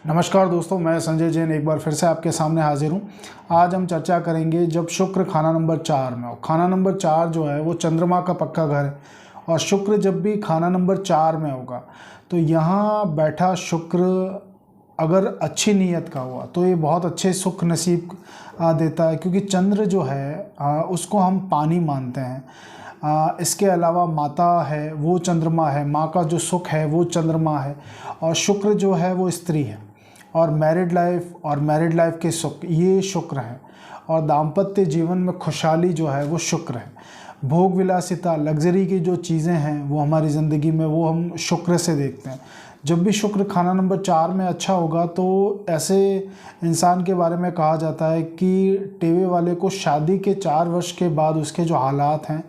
नमस्कार दोस्तों, मैं संजय जैन एक बार फिर से आपके सामने हाजिर हूँ। आज हम चर्चा करेंगे जब शुक्र खाना नंबर 4 में हो। खाना नंबर 4 जो है वो चंद्रमा का पक्का घर है और शुक्र जब भी खाना नंबर 4 में होगा तो यहाँ बैठा शुक्र अगर अच्छी नीयत का हुआ तो ये बहुत अच्छे सुख नसीब देता है, क्योंकि चंद्र जो है उसको हम पानी मानते हैं। इसके अलावा माता है वो चंद्रमा है, माँ का जो सुख है वो चंद्रमा है, और शुक्र जो है वो स्त्री है। और मैरिड लाइफ के सुख ये शुक्र है, और दाम्पत्य जीवन में खुशहाली जो है वो शुक्र है। भोग विलासिता, लग्जरी की जो चीज़ें हैं वो हमारी ज़िंदगी में वो हम शुक्र से देखते हैं। जब भी शुक्र खाना नंबर 4 में अच्छा होगा तो ऐसे इंसान के बारे में कहा जाता है कि टेवे वाले को शादी के 4 वर्ष के बाद उसके जो हालात हैं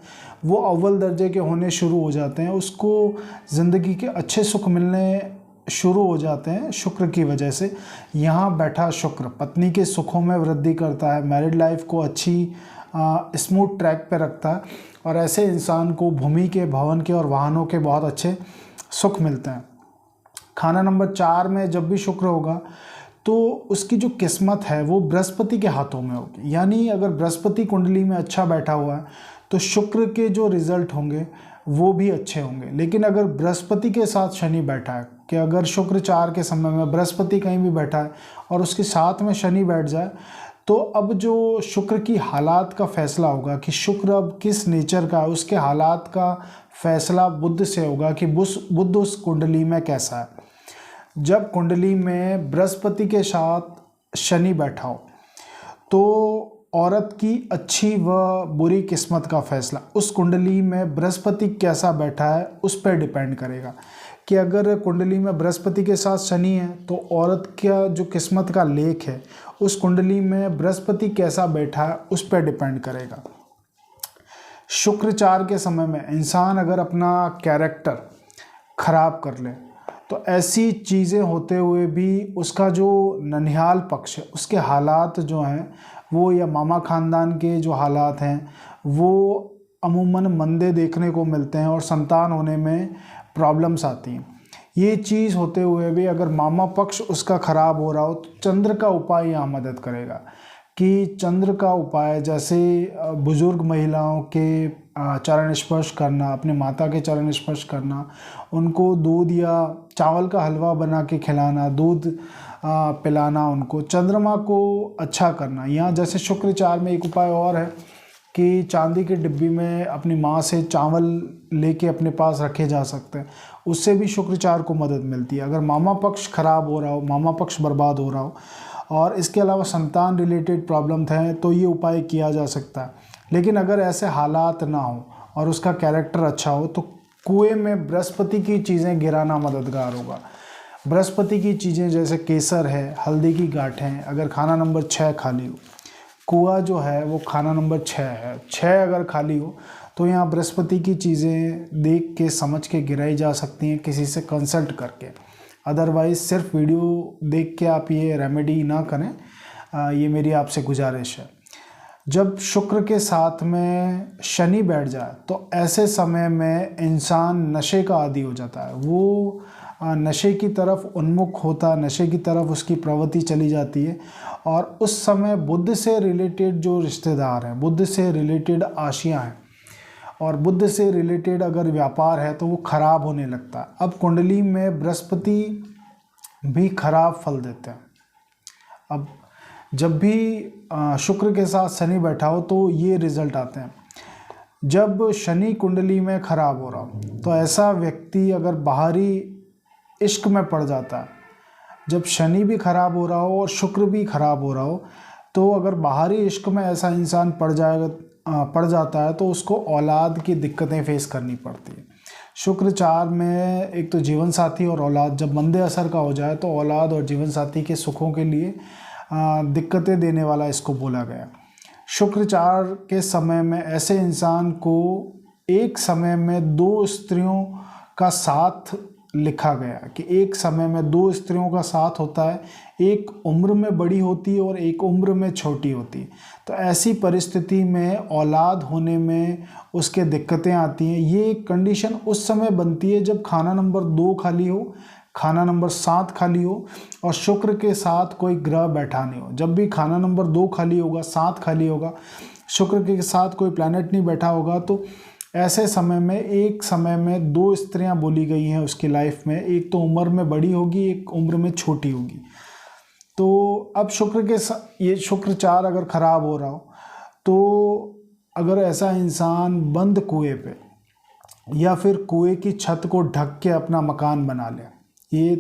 वो अव्वल दर्जे के होने शुरू हो जाते हैं, उसको ज़िंदगी के अच्छे सुख मिलने शुरू हो जाते हैं शुक्र की वजह से। यहाँ बैठा शुक्र पत्नी के सुखों में वृद्धि करता है, मैरिड लाइफ को अच्छी स्मूथ ट्रैक पे रखता है, और ऐसे इंसान को भूमि के, भवन के और वाहनों के बहुत अच्छे सुख मिलते हैं। खाना नंबर 4 में जब भी शुक्र होगा तो उसकी जो किस्मत है वो बृहस्पति के हाथों में होगी। यानी अगर बृहस्पति कुंडली में अच्छा बैठा हुआ है तो शुक्र के जो रिजल्ट होंगे वो भी अच्छे होंगे। लेकिन अगर बृहस्पति के साथ शनि बैठा है, कि अगर शुक्र 4 के समय में बृहस्पति कहीं भी बैठा है और उसके साथ में शनि बैठ जाए, तो अब जो शुक्र की हालात का फैसला होगा कि शुक्र अब किस नेचर का है, उसके हालात का फैसला बुध से होगा कि बुध उस कुंडली में कैसा है। जब कुंडली में बृहस्पति के साथ शनि बैठा हो तो औरत की अच्छी व बुरी किस्मत का फैसला उस कुंडली में बृहस्पति कैसा बैठा है उस पर डिपेंड करेगा। कि अगर कुंडली में बृहस्पति के साथ शनि है तो औरत का जो किस्मत का लेख है उस कुंडली में बृहस्पति कैसा बैठा है उस पर डिपेंड करेगा। शुक्र 4 के समय में इंसान अगर अपना कैरेक्टर खराब कर ले तो ऐसी चीज़ें होते हुए भी उसका जो ननिहाल पक्ष है उसके हालात जो हैं वो, या मामा ख़ानदान के जो हालात हैं वो अमूमन मंदे देखने को मिलते हैं और संतान होने में प्रॉब्लम्स आती हैं। ये चीज़ होते हुए भी अगर मामा पक्ष उसका ख़राब हो रहा हो तो चंद्र का उपाय यहाँ मदद करेगा। कि चंद्र का उपाय जैसे बुज़ुर्ग महिलाओं के चरण स्पर्श करना, अपने माता के चरण स्पर्श करना, उनको दूध या चावल का हलवा बना के खिलाना, दूध पिलाना, उनको चंद्रमा को अच्छा करना। यहाँ जैसे शुक्र 4 में एक उपाय और है कि चांदी के डिब्बी में अपनी माँ से चावल लेके अपने पास रखे जा सकते हैं, उससे भी शुक्र 4 को मदद मिलती है। अगर मामा पक्ष खराब हो रहा हो, मामा पक्ष बर्बाद हो रहा हो और इसके अलावा संतान रिलेटेड प्रॉब्लम है तो ये उपाय किया जा सकता है। लेकिन अगर ऐसे हालात ना हो और उसका कैरेक्टर अच्छा हो तो कुएं में बृहस्पति की चीज़ें गिराना मददगार होगा। बृहस्पति की चीज़ें जैसे केसर है, हल्दी की गांठें, अगर खाना नंबर 6 खाली हो, कुआ जो है वो खाना नंबर 6 है, 6 अगर खाली हो तो यहाँ बृहस्पति की चीज़ें देख के समझ के गिराई जा सकती हैं, किसी से कंसल्ट करके। अदरवाइज़ सिर्फ वीडियो देख के आप ये रेमेडी ना करें, ये मेरी आपसे गुजारिश है। जब शुक्र के साथ में शनि बैठ जाए तो ऐसे समय में इंसान नशे का आदी हो जाता है, वो नशे की तरफ उन्मुख होता है, नशे की तरफ उसकी प्रवृत्ति चली जाती है। और उस समय बुध से रिलेटेड जो रिश्तेदार हैं, बुध से रिलेटेड आशियाँ हैं और बुध से रिलेटेड अगर व्यापार है तो वो खराब होने लगता है। अब कुंडली में बृहस्पति भी खराब फल देते हैं। अब जब भी शुक्र के साथ शनि बैठा हो तो ये रिजल्ट आते हैं। जब शनि कुंडली में खराब हो रहा हो तो ऐसा व्यक्ति अगर बाहरी इश्क में पड़ जाता है, जब शनि भी खराब हो रहा हो और शुक्र भी खराब हो रहा हो तो अगर बाहरी इश्क में ऐसा इंसान पड़ जाता है तो उसको औलाद की दिक्कतें फेस करनी पड़ती है। शुक्र 4 में एक तो जीवन साथी और औलाद जब मंदे असर का हो जाए तो औलाद और जीवन साथी के सुखों के लिए दिक्कतें देने वाला इसको बोला गया। शुक्र 4 के समय में ऐसे इंसान को एक समय में 2 स्त्रियों का साथ लिखा गया कि एक समय में 2 स्त्रियों का साथ होता है, एक उम्र में बड़ी होती है और एक उम्र में छोटी होती है। तो ऐसी परिस्थिति में औलाद होने में उसके दिक्कतें आती हैं। ये कंडीशन उस समय बनती है जब खाना नंबर 2 खाली हो, खाना नंबर 7 खाली हो और शुक्र के साथ कोई ग्रह बैठा नहीं हो। जब भी खाना नंबर 2 खाली होगा, 7 खाली होगा, शुक्र के साथ कोई प्लैनेट नहीं बैठा होगा, तो ऐसे समय में एक समय में 2 स्त्रियां बोली गई हैं उसकी लाइफ में। एक तो उम्र में बड़ी होगी, एक उम्र में छोटी होगी। तो अब शुक्र के साथ ये शुक्र 4 अगर ख़राब हो रहा हो, तो अगर ऐसा इंसान बंद कुएं पे या फिर कुएं की छत को ढक के अपना मकान बना ले, ये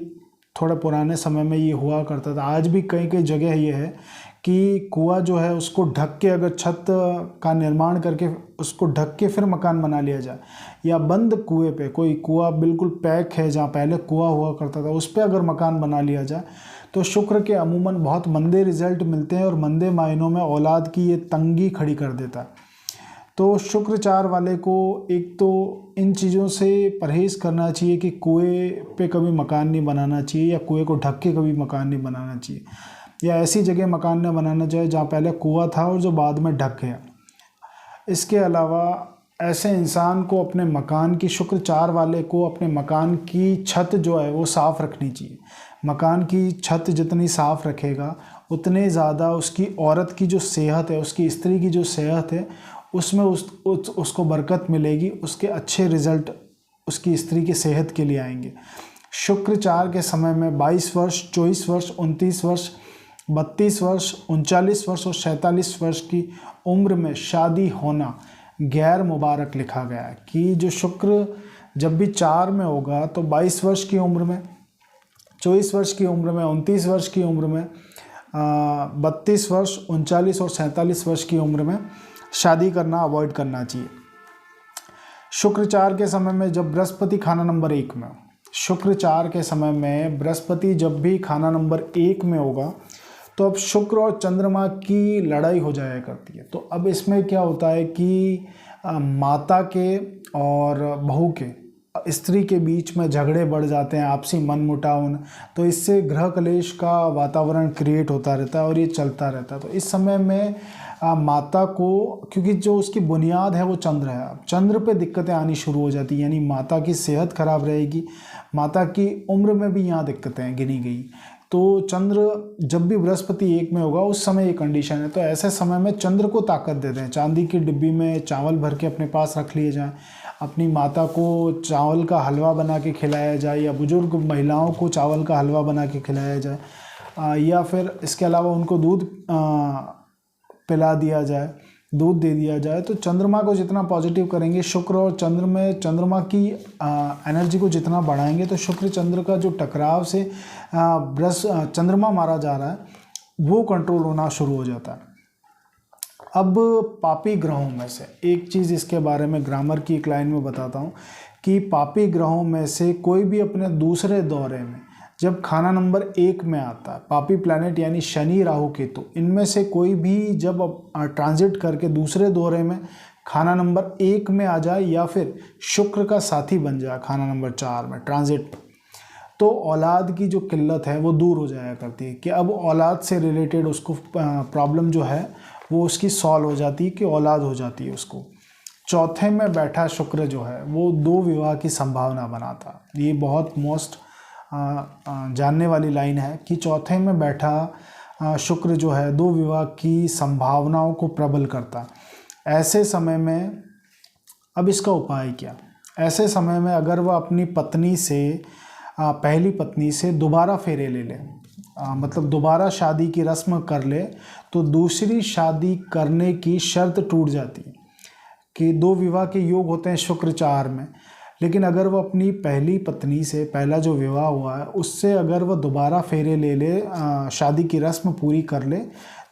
थोड़ा पुराने समय में ये हुआ करता था। आज भी कई कई जगह ये है कि कुआं जो है उसको ढक के अगर छत का निर्माण करके उसको ढक के फिर मकान बना लिया जाए, या बंद कुएं पे कोई कुआं बिल्कुल पैक है जहाँ पहले कुआं हुआ करता था उस पर अगर मकान बना लिया जाए, तो शुक्र के अमूमन बहुत मंदे रिजल्ट मिलते हैं और मंदे मायनों में औलाद की ये तंगी खड़ी कर देता है। तो शुक्र 4 वाले को एक तो इन चीज़ों से परहेज़ करना चाहिए कि कुएं पे कभी मकान नहीं बनाना चाहिए, या कुएं को ढक के कभी मकान नहीं बनाना चाहिए, या ऐसी जगह मकान न बनाना चाहिए जहाँ पहले कुआं था और जो बाद में ढक गया। इसके अलावा ऐसे इंसान को अपने मकान की, शुक्र 4 वाले को अपने मकान की छत जो है वो साफ़ रखनी चाहिए। मकान की छत जितनी साफ़ रखेगा उतने ज़्यादा उसकी औरत की जो सेहत है, उसकी स्त्री की जो सेहत है, उसमें उसको बरकत मिलेगी, उसके अच्छे रिज़ल्ट उसकी स्त्री की सेहत के लिए आएंगे। शुक्र 4 के समय में 22 वर्ष, 24 वर्ष, 29 वर्ष, 32 वर्ष, 39 वर्ष और 47 वर्ष की उम्र में शादी होना गैर मुबारक लिखा गया है। कि जो शुक्र जब भी 4 में होगा तो 22 वर्ष की उम्र में, 24 वर्ष की उम्र में, 29 वर्ष की उम्र में, 32 वर्ष, 39 और 47 वर्ष की उम्र में शादी करना अवॉइड करना चाहिए। शुक्र 4 के समय में जब बृहस्पति खाना नंबर 1 में हो, शुक्र 4 के समय में बृहस्पति जब भी खाना नंबर 1 में होगा, तो अब शुक्र और चंद्रमा की लड़ाई हो जाया करती है। तो अब इसमें क्या होता है कि माता के और बहू के, स्त्री के बीच में झगड़े बढ़ जाते हैं, आपसी मनमुटाव, तो इससे गृह कलेश का वातावरण क्रिएट होता रहता है और ये चलता रहता है। तो इस समय में माता को, क्योंकि जो उसकी बुनियाद है वो चंद्र है, अब चंद्र पे दिक्कतें आनी शुरू हो जाती, यानी माता की सेहत खराब रहेगी, माता की उम्र में भी यहाँ दिक्कतें गिनी गई। तो चंद्र जब भी बृहस्पति 1 में होगा उस समय ये कंडीशन है। तो ऐसे समय में चंद्र को ताकत दे दें, चांदी की डिब्बी में चावल भर के अपने पास रख लिए जाएं, अपनी माता को चावल का हलवा बना के खिलाया जाए, या बुजुर्ग महिलाओं को चावल का हलवा बना के खिलाया जाए, या फिर इसके अलावा उनको दूध पिला दिया जाए, दूध दे दिया जाए। तो चंद्रमा को जितना पॉजिटिव करेंगे, शुक्र और चंद्र में चंद्रमा की एनर्जी को जितना बढ़ाएंगे, तो शुक्र चंद्र का जो टकराव से चंद्रमा मारा जा रहा है वो कंट्रोल होना शुरू हो जाता है। अब पापी ग्रहों में से एक चीज़, इसके बारे में ग्रामर की एक लाइन में बताता हूँ कि पापी ग्रहों में से कोई भी अपने दूसरे दौरे में जब खाना नंबर 1 में आता है, पापी प्लैनेट यानी शनि, राहु, केतु, इनमें से कोई भी जब ट्रांजिट करके दूसरे दौरे में खाना नंबर 1 में आ जाए, या फिर शुक्र का साथी बन जाए खाना नंबर 4 में ट्रांजिट, तो औलाद की जो किल्लत है वो दूर हो जाया करती है। कि अब औलाद से रिलेटेड उसको प्रॉब्लम जो है वो उसकी सॉल्व हो जाती है, कि औलाद हो जाती है उसको। चौथे में बैठा शुक्र जो है वो 2 विवाह की संभावना बनाता है। ये बहुत मोस्ट जानने वाली लाइन है कि चौथे में बैठा शुक्र जो है 2 विवाह की संभावनाओं को प्रबल करता है। ऐसे समय में अब इसका उपाय क्या? ऐसे समय में अगर वह अपनी पत्नी से, पहली पत्नी से दोबारा फेरे ले ले, मतलब दोबारा शादी की रस्म कर ले, तो दूसरी शादी करने की शर्त टूट जाती है। कि 2 विवाह के योग होते हैं शुक्र 4 में, लेकिन अगर वह अपनी पहली पत्नी से, पहला जो विवाह हुआ है उससे अगर वह दोबारा फेरे ले ले, शादी की रस्म पूरी कर ले,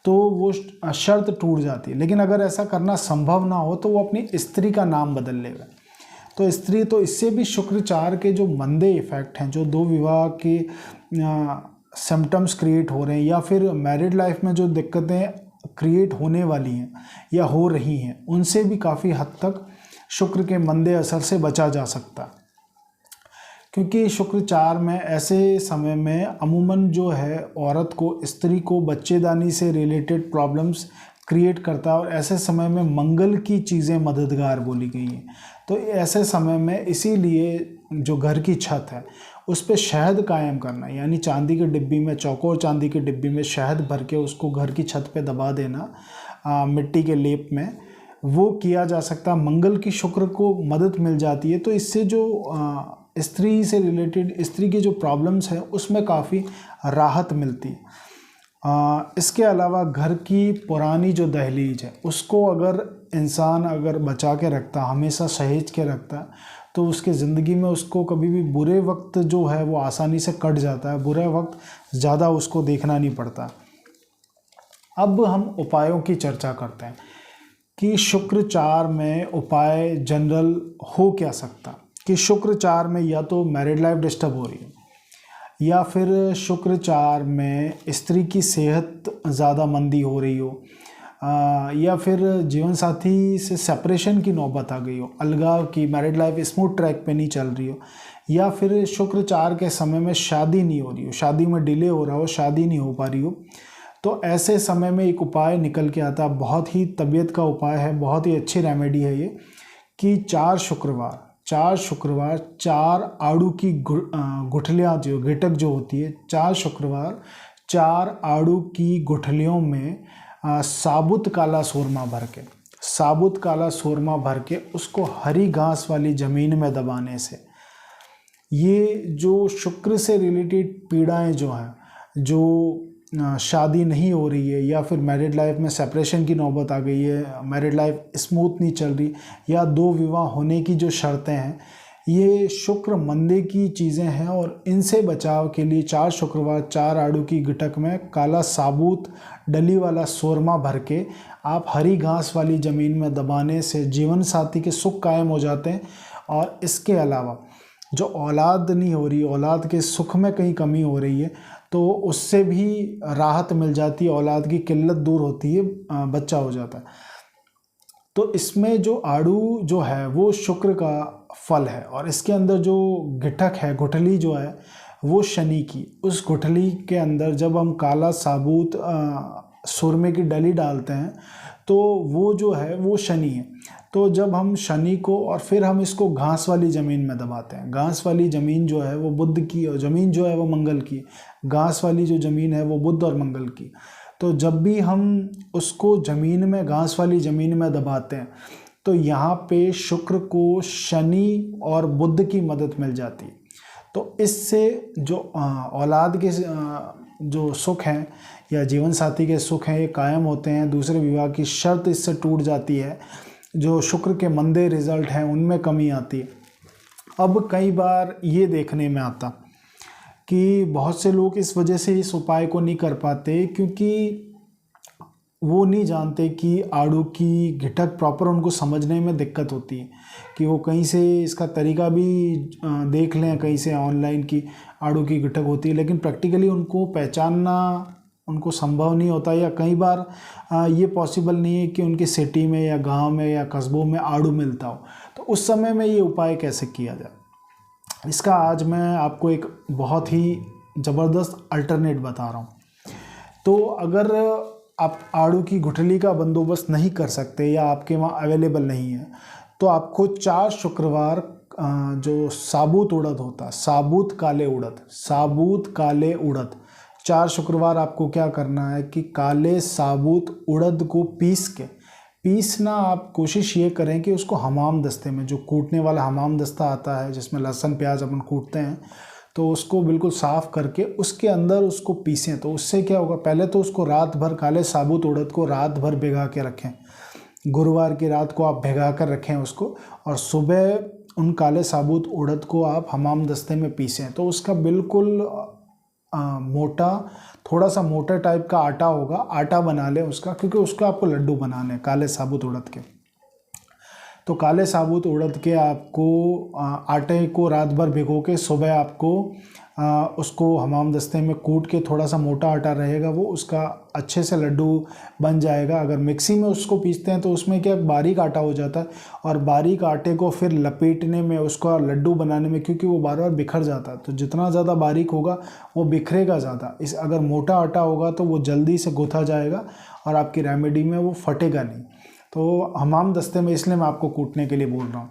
तो वो शर्त टूट जाती है। लेकिन अगर ऐसा करना संभव ना हो तो वो अपनी स्त्री का नाम बदल लेगा। तो स्त्री, तो इससे भी शुक्र 4 के जो मंदे इफ़ेक्ट हैं, जो 2 विवाह के सिम्टम्स क्रिएट हो रहे हैं, या फिर मैरिड लाइफ में जो दिक्कतें क्रिएट होने वाली हैं या हो रही हैं, उनसे भी काफ़ी हद तक शुक्र के मंदे असर से बचा जा सकता। क्योंकि शुक्र 4 में ऐसे समय में अमूमन जो है औरत को, स्त्री को बच्चेदानी से रिलेटेड प्रॉब्लम्स क्रिएट करता है, और ऐसे समय में मंगल की चीज़ें मददगार बोली गई हैं। तो ऐसे समय में इसीलिए जो घर की छत है उस पे शहद कायम करना, यानी चांदी के डिब्बी में, चौकोर चांदी के डिब्बी में शहद भर के उसको घर की छत पे दबा देना मिट्टी के लेप में, वो किया जा सकता। मंगल की शुक्र को मदद मिल जाती है, तो इससे जो स्त्री से रिलेटेड, स्त्री की जो प्रॉब्लम्स है उसमें काफ़ी राहत मिलती है। इसके अलावा घर की पुरानी जो दहलीज है उसको अगर इंसान अगर बचा के रखता, हमेशा सहेज के रखता, तो उसके ज़िंदगी में उसको कभी भी बुरे वक्त जो है वो आसानी से कट जाता है, बुरे वक्त ज़्यादा उसको देखना नहीं पड़ता। अब हम उपायों की चर्चा करते हैं कि शुक्र 4 में उपाय जनरल हो क्या सकता। कि शुक्र 4 में या तो मैरिड लाइफ डिस्टर्ब हो रही है, या फिर शुक्र 4 में स्त्री की सेहत ज़्यादा मंदी हो रही हो, या फिर जीवन साथी से सेपरेशन की नौबत आ गई हो, अलगाव की, मैरिड लाइफ स्मूथ ट्रैक पे नहीं चल रही हो, या फिर शुक्र 4 के समय में शादी नहीं हो रही हो, शादी में डिले हो रहा हो, शादी नहीं हो पा रही हो, तो ऐसे समय में एक उपाय निकल के आता है, बहुत ही तबीयत का उपाय है, बहुत ही अच्छी रेमेडी है ये, कि 4 शुक्रवार 4 आड़ू की गुठलियाँ जो गिटक जो होती है, 4 शुक्रवार 4 आड़ू की गुठलियों में साबुत काला सूरमा भर के उसको हरी घास वाली ज़मीन में दबाने से, ये जो शुक्र से रिलेटेड पीड़ाएं जो हैं, जो शादी नहीं हो रही है, या फिर मैरिड लाइफ में सेपरेशन की नौबत आ गई है, मैरिड लाइफ स्मूथ नहीं चल रही, या 2 विवाह होने की जो शर्तें हैं, ये शुक्र मंदे की चीज़ें हैं। और इनसे बचाव के लिए 4 शुक्रवार 4 आड़ू की गिटक में काला साबुत डली वाला सूरमा भर के आप हरी घास वाली ज़मीन में दबाने से जीवन साथी के सुख कायम हो जाते हैं। और इसके अलावा जो औलाद नहीं हो रही, औलाद के सुख में कहीं कमी हो रही है, तो उससे भी राहत मिल जाती है, औलाद की किल्लत दूर होती है, बच्चा हो जाता है। तो इसमें जो आड़ू जो है वो शुक्र का फल है, और इसके अंदर जो गिटक है, गुठली जो है वो शनि की। उस गुठली के अंदर जब हम काला साबुत सुरमे की डली डालते हैं तो वो जो है वो शनि है। तो जब हम शनि को, और फिर हम इसको घास वाली ज़मीन में दबाते हैं, घास वाली ज़मीन जो है वो बुध की, और ज़मीन जो है वो मंगल की, घास वाली जो ज़मीन है वो बुध और मंगल की। तो जब भी हम उसको ज़मीन में, घास वाली ज़मीन में दबाते हैं, तो यहाँ पे शुक्र को शनि और बुध की मदद मिल जाती है। तो इससे जो औलाद के जो सुख हैं या जीवन साथी के सुख हैं ये कायम होते हैं, दूसरे विवाह की शर्त इससे टूट जाती है, जो शुक्र के मंदे रिजल्ट हैं उनमें कमी आती है। अब कई बार ये देखने में आता कि बहुत से लोग इस वजह से इस उपाय को नहीं कर पाते, क्योंकि वो नहीं जानते कि आड़ू की गिटक प्रॉपर उनको समझने में दिक्कत होती है, कि वो कहीं से इसका तरीका भी देख लें, कहीं से ऑनलाइन की आड़ू की गिटक होती है, लेकिन प्रैक्टिकली उनको पहचानना उनको संभव नहीं होता, या कई बार ये पॉसिबल नहीं है कि उनकी सिटी में या गांव में या कस्बों में आड़ू मिलता हो। तो उस समय में ये उपाय कैसे किया जाए, इसका आज मैं आपको एक बहुत ही ज़बरदस्त अल्टरनेट बता रहा हूँ। तो अगर आप आड़ू की गुठली का बंदोबस्त नहीं कर सकते या आपके वहाँ अवेलेबल नहीं है, तो आपको 4 शुक्रवार जो साबुत उड़द होता है, साबुत काले उड़द 4 शुक्रवार आपको क्या करना है कि काले साबुत उड़द को पीसना। आप कोशिश ये करें कि उसको हमाम दस्ते में, जो कूटने वाला हमाम दस्ता आता है जिसमें लहसुन प्याज अपन कूटते हैं, तो उसको बिल्कुल साफ़ करके उसके अंदर उसको पीसें। तो उससे क्या होगा, पहले तो उसको रात भर, काले साबुत उड़द को रात भर भिगा के रखें, गुरुवार की रात को आप भिगा कर रखें उसको, और सुबह उन काले साबुत उड़द को आप हमाम दस्ते में पीसें। तो उसका बिल्कुल मोटा, थोड़ा सा मोटा टाइप का आटा होगा, आटा बना लें उसका, क्योंकि उसका आपको लड्डू बनाने काले साबुत उड़द के। तो काले साबुत उड़द के आपको आटे को रात भर भिगो के सुबह आपको उसको हमाम दस्ते में कूट के, थोड़ा सा मोटा आटा रहेगा वो, उसका अच्छे से लड्डू बन जाएगा। अगर मिक्सी में उसको पीसते हैं तो उसमें क्या बारीक आटा हो जाता है, और बारीक आटे को फिर लपेटने में, उसका लड्डू बनाने में, क्योंकि वो बार बार बिखर जाता है, तो जितना ज़्यादा बारीक होगा वो बिखरेगा ज़्यादा। अगर मोटा आटा होगा तो वो जल्दी से गुथा जाएगा और आपकी रेमेडी में वो फटेगा नहीं। तो हमाम दस्ते में, इसलिए मैं आपको कूटने के लिए बोल रहा हूँ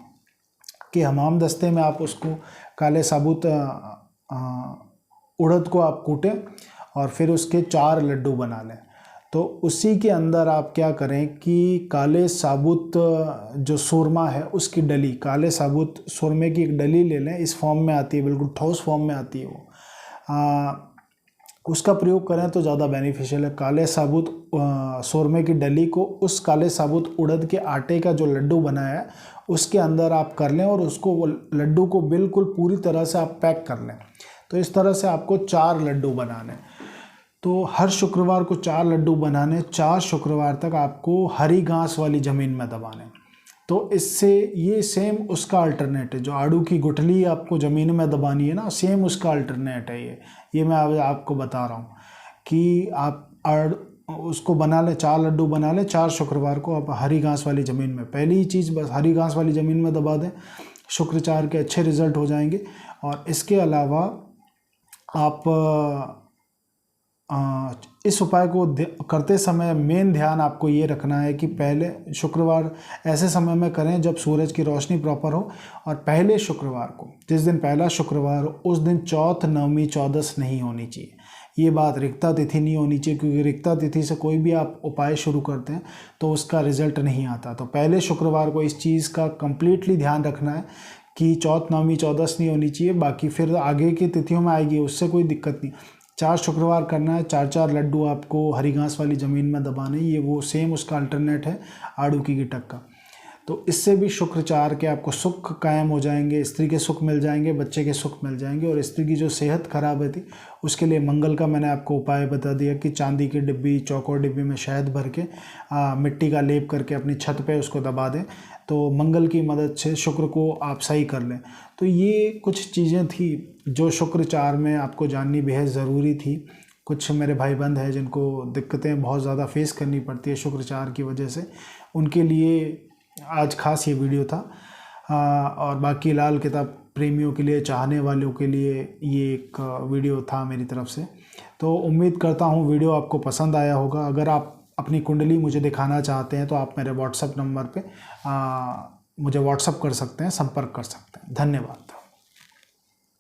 कि हमाम दस्ते में आप उसको काले साबुत उड़द को आप कूटें और फिर उसके 4 लड्डू बना लें। तो उसी के अंदर आप क्या करें कि काले साबुत जो सूरमा है उसकी डली, काले साबुत सूरमे की एक डली ले लें। इस फॉर्म में आती है, बिल्कुल ठोस फॉर्म में आती है वो। उसका प्रयोग करें तो ज़्यादा बेनिफिशियल है। काले साबुत सूरमे की डली को उस काले साबुत उड़द के आटे का जो लड्डू बनाया है उसके अंदर आप कर लें और उसको वो लड्डू को बिल्कुल पूरी तरह से आप पैक कर लें। तो इस तरह से आपको 4 लड्डू बनाने। तो हर शुक्रवार को 4 लड्डू बनाने, 4 शुक्रवार तक आपको हरी घास वाली ज़मीन में दबाने। तो इससे ये सेम उसका अल्टरनेट है, जो आड़ू की गुठली आपको ज़मीन में दबानी है ना, सेम उसका अल्टरनेट है ये मैं आपको बता रहा हूँ कि आप उसको बना लें, 4 लड्डू बना लें 4 शुक्रवार को आप हरी घास वाली ज़मीन में। पहली ही चीज़ बस हरी घास वाली ज़मीन में दबा दें, शुक्रचार के अच्छे रिजल्ट हो जाएंगे। और इसके अलावा आप इस उपाय को करते समय मेन ध्यान आपको ये रखना है कि पहले शुक्रवार ऐसे समय में करें जब सूरज की रोशनी प्रॉपर हो, और पहले शुक्रवार को, जिस दिन पहला शुक्रवार हो उस दिन चौथ, नवमी, चौदस नहीं होनी चाहिए। ये बात रिक्ता तिथि नहीं होनी चाहिए, क्योंकि रिक्ता तिथि से कोई भी आप उपाय शुरू करते हैं तो उसका रिजल्ट नहीं आता। तो पहले शुक्रवार को इस चीज़ का कंप्लीटली ध्यान रखना है कि चौथ, नवमी, चौदस नहीं होनी चाहिए। बाकी फिर आगे की तिथियों में आएगी, उससे कोई दिक्कत नहीं। 4 शुक्रवार करना है, 4 लड्डू आपको हरी घास वाली ज़मीन में दबाने। ये वो सेम उसका अल्टरनेट है आड़ू की गिटक का। तो इससे भी शुक्रचार के आपको सुख कायम हो जाएंगे, स्त्री के सुख मिल जाएंगे, बच्चे के सुख मिल जाएंगे। और स्त्री की जो सेहत खराब है थी उसके लिए मंगल का मैंने आपको उपाय बता दिया कि चांदी की डिब्बी, चौकोर डिब्बी में शहद भर के मिट्टी का लेप करके अपनी छत पे उसको दबा दें, तो मंगल की मदद से शुक्र को आप सही कर लें। तो ये कुछ चीज़ें थी जो शुक्रचार में आपको जाननी बेहद ज़रूरी थी। कुछ मेरे भाई बंद हैं जिनको दिक्कतें बहुत ज़्यादा फेस करनी पड़ती है शुक्रचार की वजह से, उनके लिए आज खास ये वीडियो था। और बाकी लाल किताब प्रेमियों के लिए, चाहने वालों के लिए ये एक वीडियो था मेरी तरफ से। तो उम्मीद करता हूँ वीडियो आपको पसंद आया होगा। अगर आप अपनी कुंडली मुझे दिखाना चाहते हैं तो आप मेरे व्हाट्सएप नंबर पे मुझे व्हाट्सएप कर सकते हैं, संपर्क कर सकते हैं। धन्यवाद।